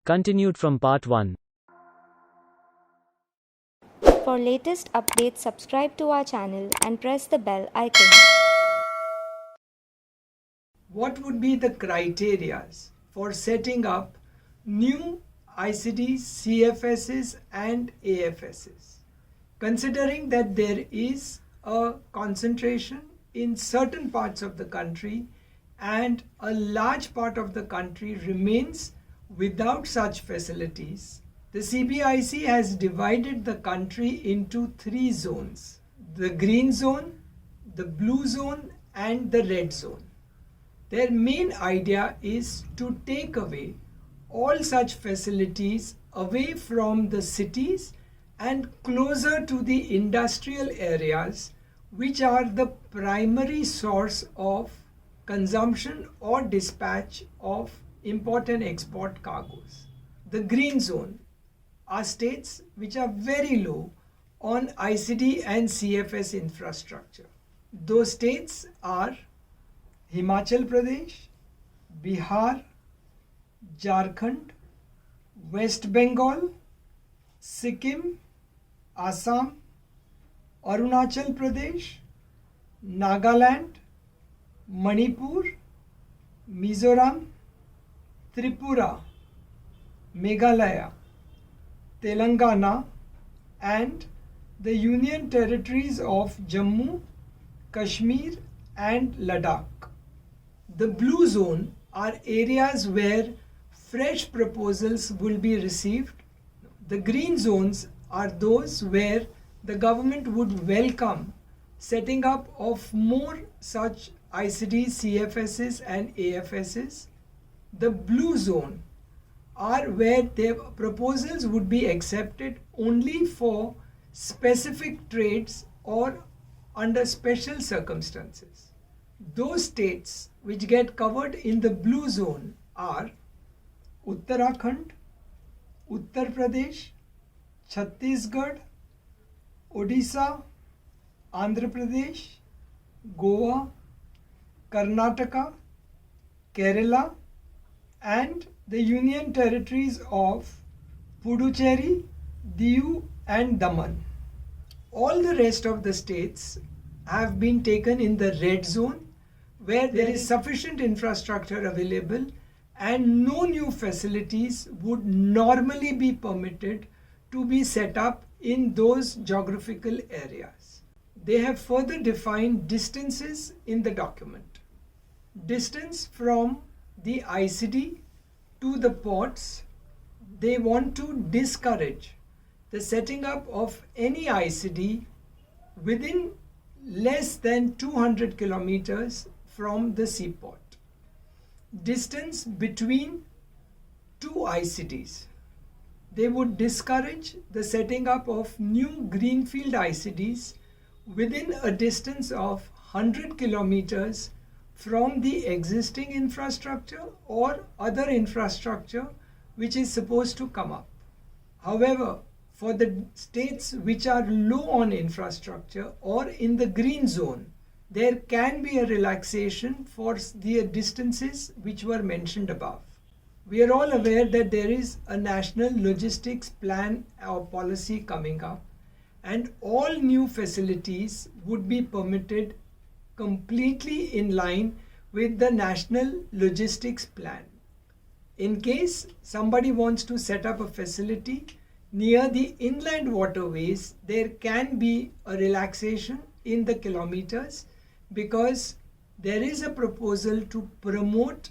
Continued from part 1. For latest updates, subscribe to our channel and press the bell icon. What would be the criteria for setting up new ICDs, CFSs and AFSs? Considering that there is a concentration in certain parts of the country and a large part of the country remains without such facilities, the CBIC has divided the country into 3 zones: the green zone, the blue zone and the red zone. Their main idea is to take away all such facilities away from the cities and closer to the industrial areas, which are the primary source of consumption or dispatch of import and export cargoes. The green zone are states which are very low on ICD and CFS infrastructure. Those states are Himachal Pradesh, Bihar, Jharkhand, West Bengal, Sikkim, Assam, Arunachal Pradesh, Nagaland, Manipur, Mizoram, Tripura, Meghalaya, Telangana and the Union Territories of Jammu, Kashmir and Ladakh. The blue zone are areas where fresh proposals will be received. The green zones are those where the government would welcome setting up of more such ICDs, CFSs and AFSs. The blue zone are where their proposals would be accepted only for specific trades or under special circumstances. Those states which get covered in the blue zone are Uttarakhand, Uttar Pradesh, Chhattisgarh, Odisha, Andhra Pradesh, Goa, Karnataka, Kerala and the Union Territories of Puducherry, Diu and Daman. All the rest of the states have been taken in the red zone, where there is sufficient infrastructure available and no new facilities would normally be permitted to be set up in those geographical areas. They have further defined distances in the document. Distance from the ICD to the ports, they want to discourage the setting up of any ICD within less than 200 kilometers from the seaport. Distance between two ICDs. They would discourage the setting up of new greenfield ICDs within a distance of 100 kilometers from the existing infrastructure or other infrastructure which is supposed to come up. However, for the states which are low on infrastructure or in the green zone, there can be a relaxation for the distances which were mentioned above. We are all aware that there is a national logistics plan or policy coming up, and all new facilities would be permitted completely in line with the national logistics plan. In case somebody wants to set up a facility near the inland waterways, there can be a relaxation in the kilometers because there is a proposal to promote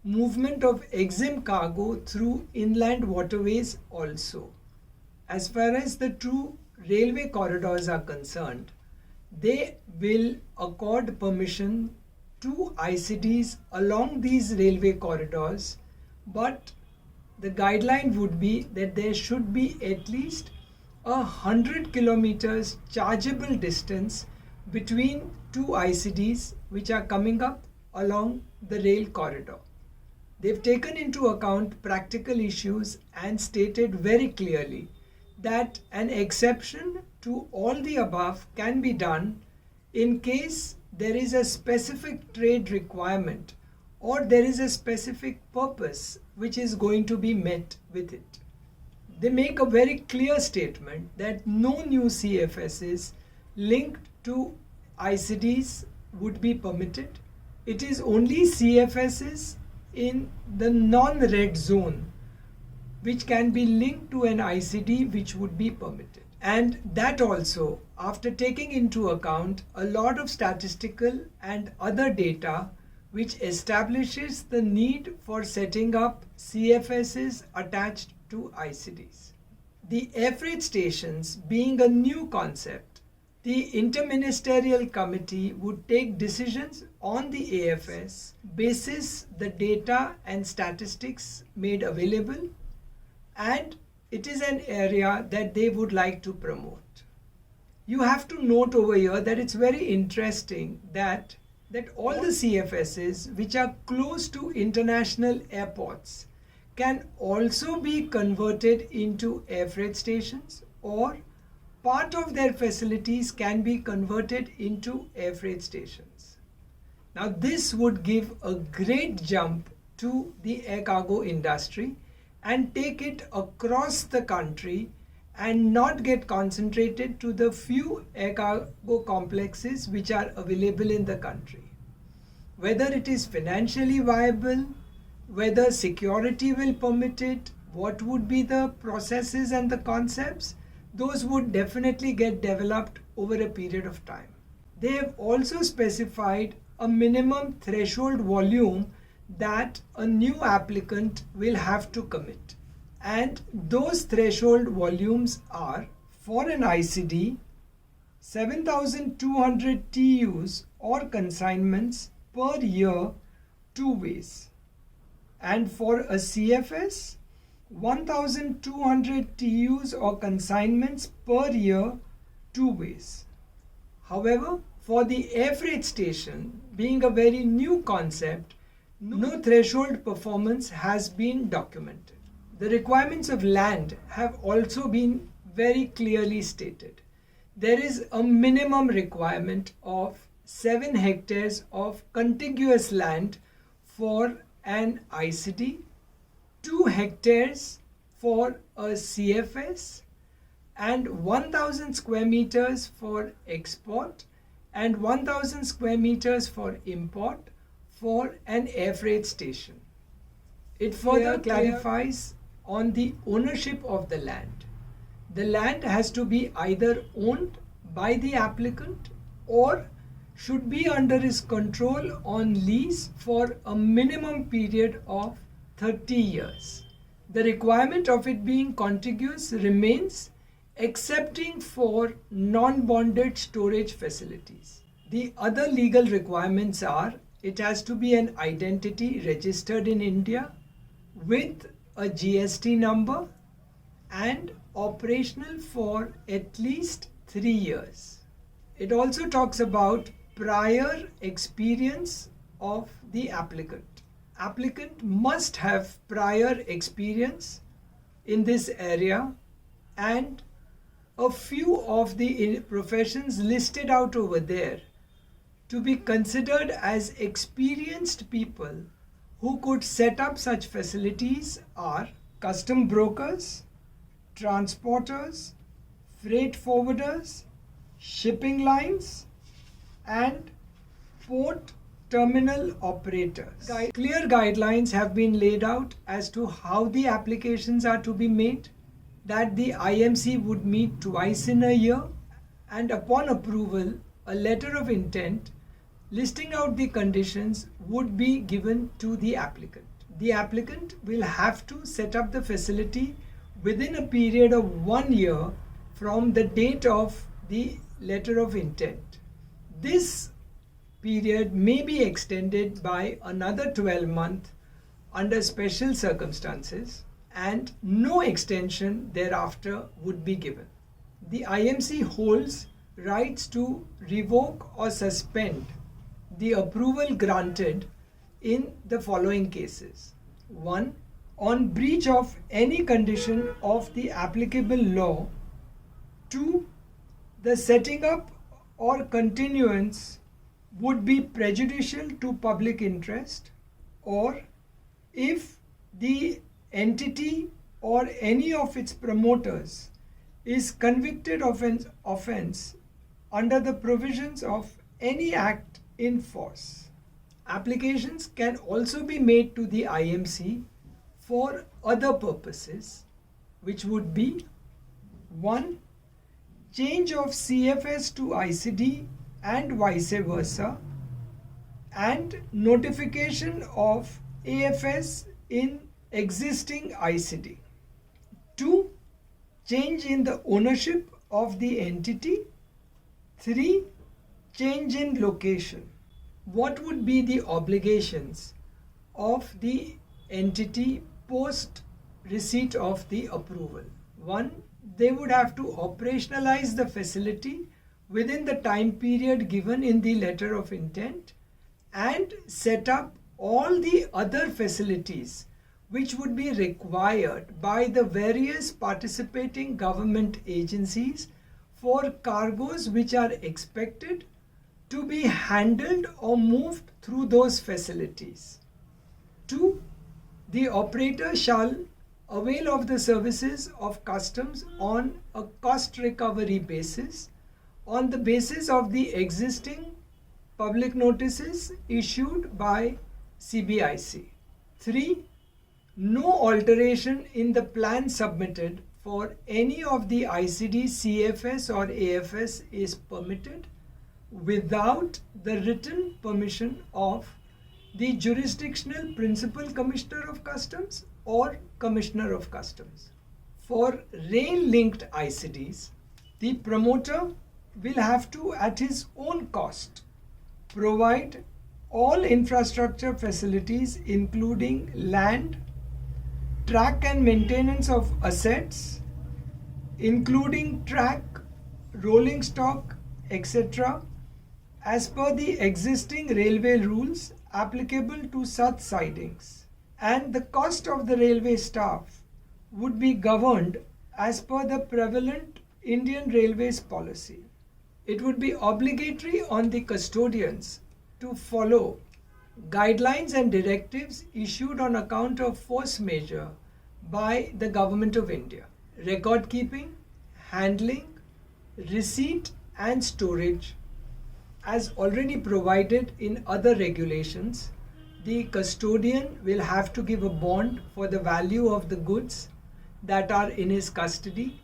movement of EXIM cargo through inland waterways also. As far as the two railway corridors are concerned, they will accord permission to ICDs along these railway corridors, but the guideline would be that there should be at least 100 kilometers chargeable distance between two ICDs which are coming up along the rail corridor. They've taken into account practical issues and stated very clearly that an exception to all the above can be done in case there is a specific trade requirement or there is a specific purpose which is going to be met with it. They make a very clear statement that no new CFSs linked to ICDs would be permitted. It is only CFSs in the non-red zone which can be linked to an ICD which would be permitted. And that also after taking into account a lot of statistical and other data which establishes the need for setting up CFSs attached to ICDs. The air freight stations being a new concept, the Interministerial Committee would take decisions on the AFS basis the data and statistics made available, and it is an area that they would like to promote. You have to note over here that it's very interesting that all the CFSs which are close to international airports can also be converted into air freight stations, or part of their facilities can be converted into air freight stations. Now this would give a great jump to the air cargo industry and take it across the country and not get concentrated to the few air cargo complexes which are available in the country. Whether it is financially viable, whether security will permit it, what would be the processes and the concepts, those would definitely get developed over a period of time. They have also specified a minimum threshold volume that a new applicant will have to commit. And those threshold volumes are, for an ICD, 7,200 TEUs or consignments per year, two ways. And for a CFS, 1,200 TEUs or consignments per year, two ways. However, for the air freight station, being a very new concept, no threshold performance has been documented. The requirements of land have also been very clearly stated. There is a minimum requirement of 7 hectares of contiguous land for an ICD, 2 hectares for a CFS, and 1,000 square meters for export and 1,000 square meters for import for an air freight station. It further clarifies on the ownership of the land. The land has to be either owned by the applicant or should be under his control on lease for a minimum period of 30 years. The requirement of it being contiguous remains, excepting for non-bonded storage facilities. The other legal requirements are it has to be an identity registered in India with a GST number and operational for at least 3 years. It also talks about prior experience of the applicant. Applicant must have prior experience in this area, and a few of the professions listed out over there to be considered as experienced people who could set up such facilities are custom brokers, transporters, freight forwarders, shipping lines, and port terminal operators. Clear guidelines have been laid out as to how the applications are to be made, that the IMC would meet twice in a year, and upon approval, a letter of intent listing out the conditions would be given to the applicant. The applicant will have to set up the facility within a period of 1 year from the date of the letter of intent. This period may be extended by another 12 months under special circumstances, and no extension thereafter would be given. The IMC holds rights to revoke or suspend the approval granted in the following cases. 1. On breach of any condition of the applicable law. 2. The setting up or continuance would be prejudicial to public interest. or if the entity or any of its promoters is convicted of an offence under the provisions of any act in force. Applications can also be made to the IMC for other purposes, which would be 1. Change of CFS to ICD and vice versa, and notification of AFS in existing ICD. 2. Change in the ownership of the entity. 3. Change in location. What would be the obligations of the entity post receipt of the approval? 1. They would have to operationalize the facility within the time period given in the letter of intent and set up all the other facilities which would be required by the various participating government agencies for cargoes which are expected to be handled or moved through those facilities. 2. The operator shall avail of the services of customs on a cost recovery basis on the basis of the existing public notices issued by CBIC. 3. No alteration in the plan submitted for any of the ICD, CFS or AFS is permitted without the written permission of the jurisdictional principal commissioner of customs or commissioner of customs. For rail-linked ICDs, the promoter will have to, at his own cost, provide all infrastructure facilities including land, track and maintenance of assets, including track, rolling stock, etc., as per the existing railway rules applicable to such sidings, and the cost of the railway staff would be governed as per the prevalent Indian Railways policy. It would be obligatory on the custodians to follow guidelines and directives issued on account of force majeure by the Government of India. Record keeping, handling, receipt and storage, as already provided in other regulations, the custodian will have to give a bond for the value of the goods that are in his custody.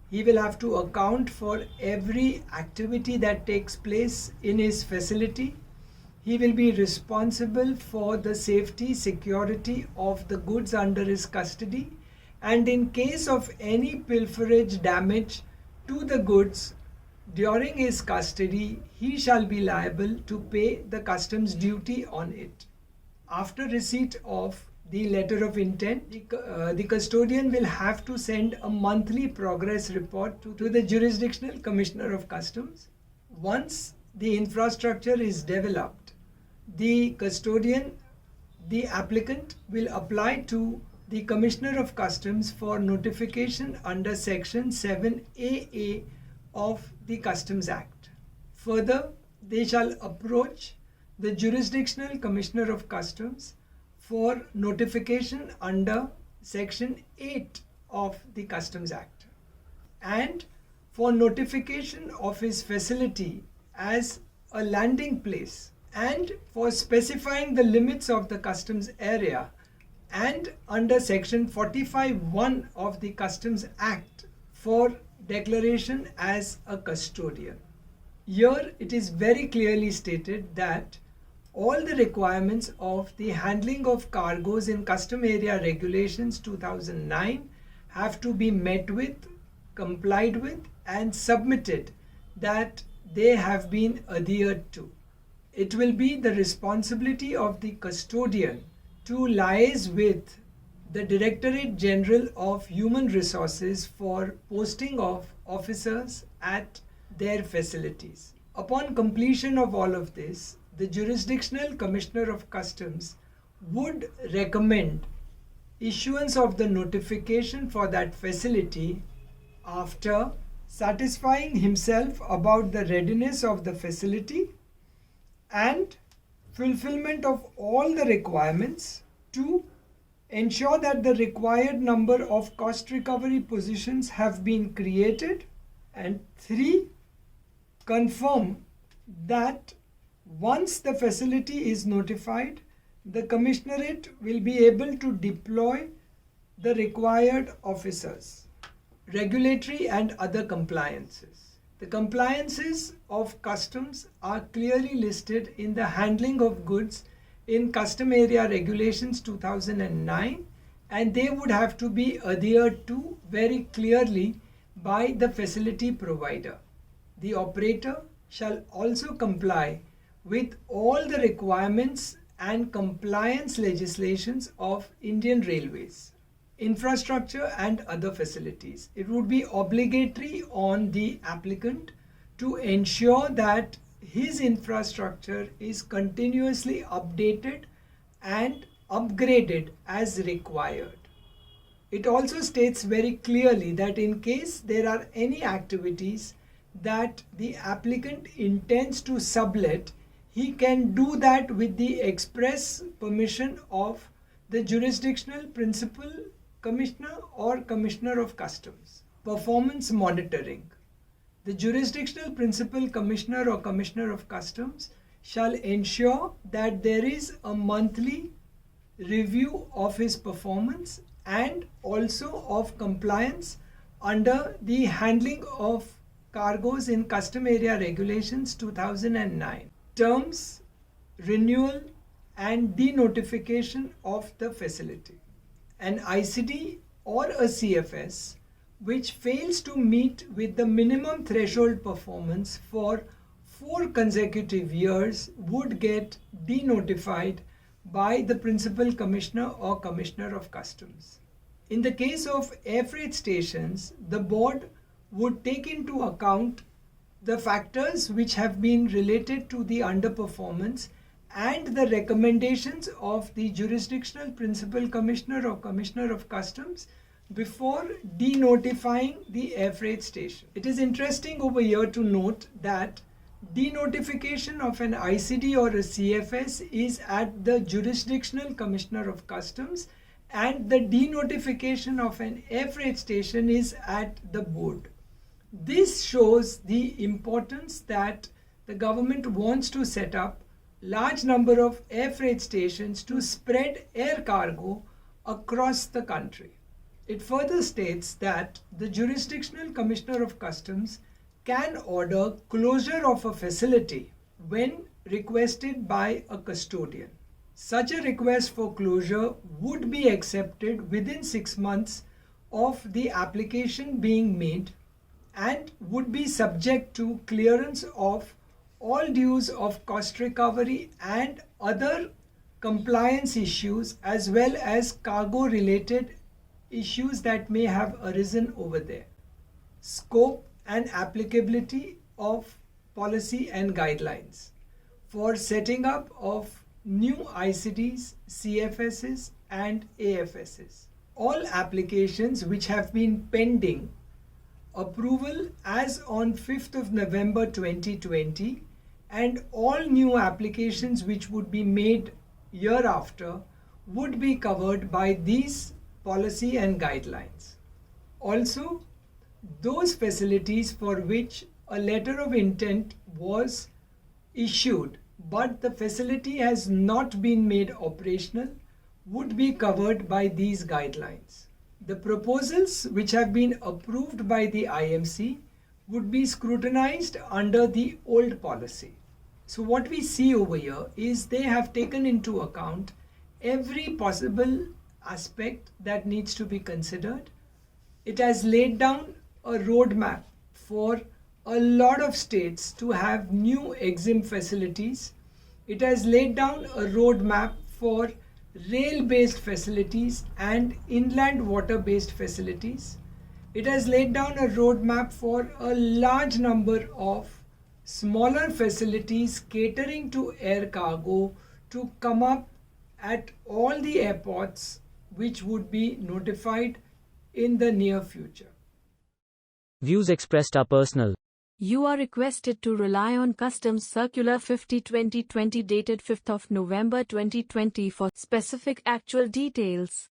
He will have to account for every activity that takes place in his facility. He will be responsible for the safety, security of the goods under his custody, and in case of any pilferage, damage to the goods during his custody, he shall be liable to pay the customs duty on it. After receipt of the letter of intent, the custodian will have to send a monthly progress report to the jurisdictional commissioner of customs. Once the infrastructure is developed, the custodian, the applicant, will apply to the commissioner of customs for notification under section 7AA of the Customs Act. Further, they shall approach the jurisdictional commissioner of customs for notification under section 8 of the Customs Act, and for notification of his facility as a landing place, and for specifying the limits of the customs area, and under section 45(1) of the Customs Act for declaration as a custodian. Here it is very clearly stated that all the requirements of the handling of cargoes in Custom Area Regulations 2009 have to be met with, complied with, and submitted, that they have been adhered to. It will be the responsibility of the custodian to liaise with the Directorate General of Human Resources for posting of officers at their facilities. Upon completion of all of this, the Jurisdictional Commissioner of Customs would recommend issuance of the notification for that facility after satisfying himself about the readiness of the facility and fulfillment of all the requirements. 2. Ensure that the required number of cost recovery positions have been created. And 3. Confirm that once the facility is notified, the Commissionerate will be able to deploy the required officers. Regulatory and other compliances. The compliances of customs are clearly listed in the handling of goods in Custom Area Regulations 2009, and they would have to be adhered to very clearly by the facility provider. The operator shall also comply with all the requirements and compliance legislations of Indian Railways, infrastructure and other facilities. It would be obligatory on the applicant to ensure that his infrastructure is continuously updated and upgraded as required. It also states very clearly that in case there are any activities that the applicant intends to sublet, he can do that with the express permission of the jurisdictional principal commissioner or commissioner of customs. Performance monitoring. The jurisdictional principal commissioner or commissioner of customs shall ensure that there is a monthly review of his performance and also of compliance under the handling of cargoes in Custom Area Regulations 2009. Terms, renewal and denotification of the facility. An ICD or a CFS which fails to meet with the minimum threshold performance for 4 consecutive years would get denotified by the Principal Commissioner or Commissioner of Customs. In the case of air freight stations, the board would take into account the factors which have been related to the underperformance and the recommendations of the jurisdictional principal commissioner or commissioner of customs before denotifying the air freight station. It is interesting over here to note that denotification of an ICD or a CFS is at the jurisdictional commissioner of customs, and the denotification of an air freight station is at the board. This shows the importance that the government wants to set up large number of air freight stations to spread air cargo across the country. It further states that the jurisdictional commissioner of customs can order closure of a facility when requested by a custodian. Such a request for closure would be accepted within 6 months of the application being made and would be subject to clearance of all dues of cost recovery and other compliance issues, as well as cargo related issues that may have arisen over there. Scope and applicability of policy and guidelines for setting up of new ICDs, CFSs and AFSs. All applications which have been pending approval as on 5th of November 2020 and all new applications which would be made hereafter would be covered by these policy and guidelines. Also, those facilities for which a letter of intent was issued but the facility has not been made operational would be covered by these guidelines. The proposals which have been approved by the IMC would be scrutinized under the old policy. So what we see over here is they have taken into account every possible aspect that needs to be considered. It has laid down a roadmap for a lot of states to have new EXIM facilities. It has laid down a roadmap for rail-based facilities and inland water-based facilities. It has laid down a roadmap for a large number of smaller facilities catering to air cargo to come up at all the airports, which would be notified in the near future. Views expressed are personal. You are requested to rely on Customs Circular 50/2020 dated 5th of November 2020 for specific actual details.